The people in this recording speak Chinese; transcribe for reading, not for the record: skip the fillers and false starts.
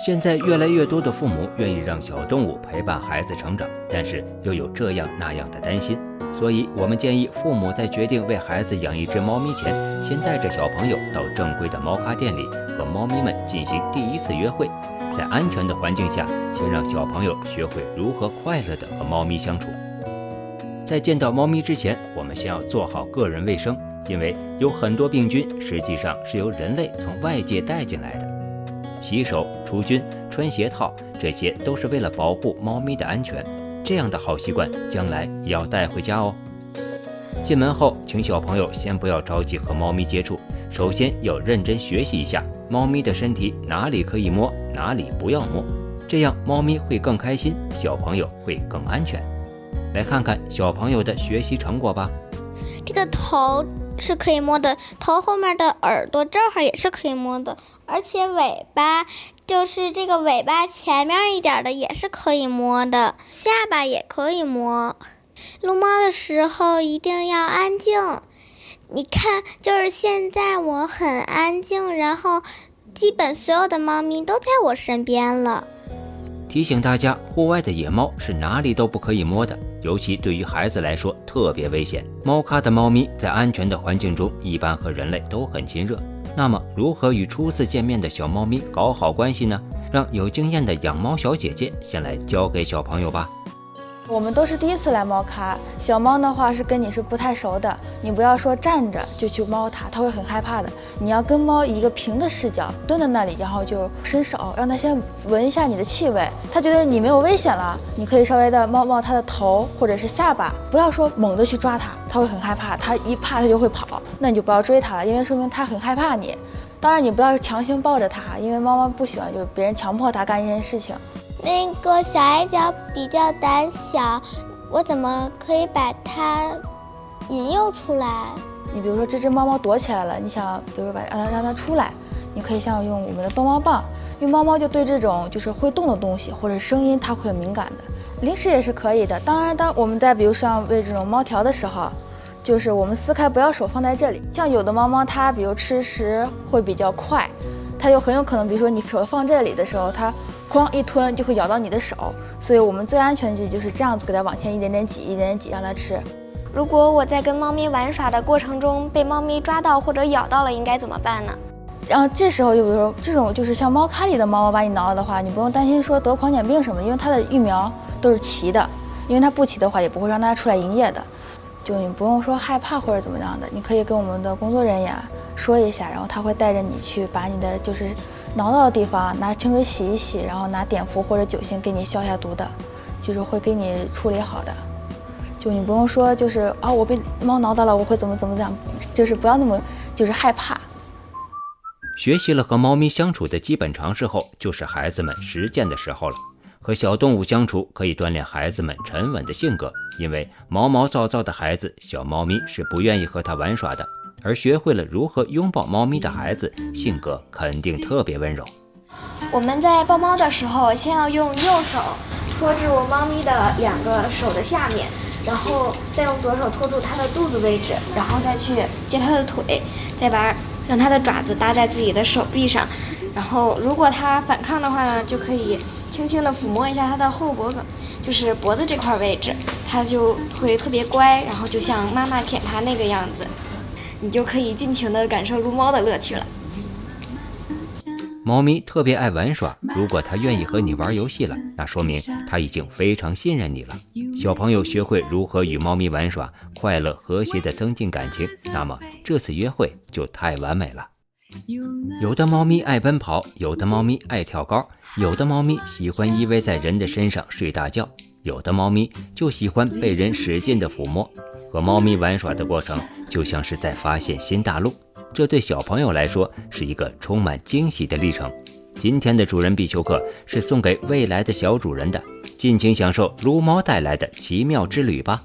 现在越来越多的父母愿意让小动物陪伴孩子成长，但是又有这样那样的担心，所以我们建议父母在决定为孩子养一只猫咪前，先带着小朋友到正规的猫咖店里和猫咪们进行第一次约会，在安全的环境下，先让小朋友学会如何快乐地和猫咪相处。在见到猫咪之前，我们先要做好个人卫生，因为有很多病菌实际上是由人类从外界带进来的。洗手、除菌、穿鞋套，这些都是为了保护猫咪的安全。这样的好习惯，将来也要带回家哦。进门后，请小朋友先不要着急和猫咪接触，首先要认真学习一下猫咪的身体哪里可以摸，哪里不要摸，这样猫咪会更开心，小朋友会更安全。来看看小朋友的学习成果吧。这个头是可以摸的，头后面的耳朵正好也是可以摸的，而且尾巴就是这个尾巴前面一点的也是可以摸的，下巴也可以摸。撸猫的时候一定要安静，你看，就是现在我很安静，然后基本所有的猫咪都在我身边了。提醒大家，户外的野猫是哪里都不可以摸的，尤其对于孩子来说特别危险。猫咖的猫咪在安全的环境中一般和人类都很亲热。那么如何与初次见面的小猫咪搞好关系呢？让有经验的养猫小姐姐先来教给小朋友吧。我们都是第一次来猫咖，小猫的话是跟你是不太熟的，你不要说站着就去猫它，它会很害怕的。你要跟猫一个平的视角，蹲在那里，然后就伸手让它先闻一下你的气味，它觉得你没有危险了，你可以稍微的摸它的头或者是下巴，不要说猛地去抓它，它会很害怕，它一怕它就会跑，那你就不要追它了，因为说明它很害怕你。当然你不要强行抱着它，因为猫猫不喜欢就是别人强迫它干一件事情。那个小矮脚比较胆小，我怎么可以把它引诱出来？你比如说这只猫猫躲起来了，你想比如说让它出来，你可以像用我们的逗猫棒，因为猫猫就对这种就是会动的东西或者声音它会很敏感的。零食也是可以的，当然当我们在比如像喂这种猫条的时候，就是我们撕开不要手放在这里，像有的猫猫它比如吃食会比较快，它就很有可能比如说你手放这里的时候，它哐一吞就会咬到你的手，所以我们最安全的就是这样子给它往前一点点挤，一点点挤让它吃。如果我在跟猫咪玩耍的过程中被猫咪抓到或者咬到了，应该怎么办呢？然后这时候就比如说这种就是像猫咖里的猫猫把你挠了的话，你不用担心说得狂犬病什么，因为它的疫苗都是齐的，因为它不齐的话也不会让它出来营业的，就你不用说害怕或者怎么样的，你可以跟我们的工作人员说一下，然后他会带着你去把你的就是挠到的地方拿清水洗一洗，然后拿碘伏或者酒精给你消下毒的，就是会给你处理好的。就你不用说就是我被猫挠到了我会怎么样，就是不要那么就是害怕。学习了和猫咪相处的基本常识后，就是孩子们实践的时候了。和小动物相处可以锻炼孩子们沉稳的性格，因为毛毛躁躁的孩子，小猫咪是不愿意和它玩耍的。而学会了如何拥抱猫咪的孩子，性格肯定特别温柔。我们在抱猫的时候，先要用右手托住猫咪的两个手的下面，然后再用左手托住它的肚子位置，然后再去接它的腿，再让它的爪子搭在自己的手臂上。然后如果它反抗的话呢，就可以轻轻地抚摸一下它的后脖梗，就是脖子这块位置，它就会特别乖，然后就像妈妈舔它那个样子，你就可以尽情地感受撸猫的乐趣了。猫咪特别爱玩耍，如果它愿意和你玩游戏了，那说明它已经非常信任你了。小朋友学会如何与猫咪玩耍，快乐和谐地增进感情，那么这次约会就太完美了。有的猫咪爱奔跑，有的猫咪爱跳高，有的猫咪喜欢依偎在人的身上睡大觉，有的猫咪就喜欢被人使劲的抚摸。和猫咪玩耍的过程就像是在发现新大陆，这对小朋友来说是一个充满惊喜的历程。今天的主人必修课是送给未来的小主人的，尽情享受撸猫带来的奇妙之旅吧。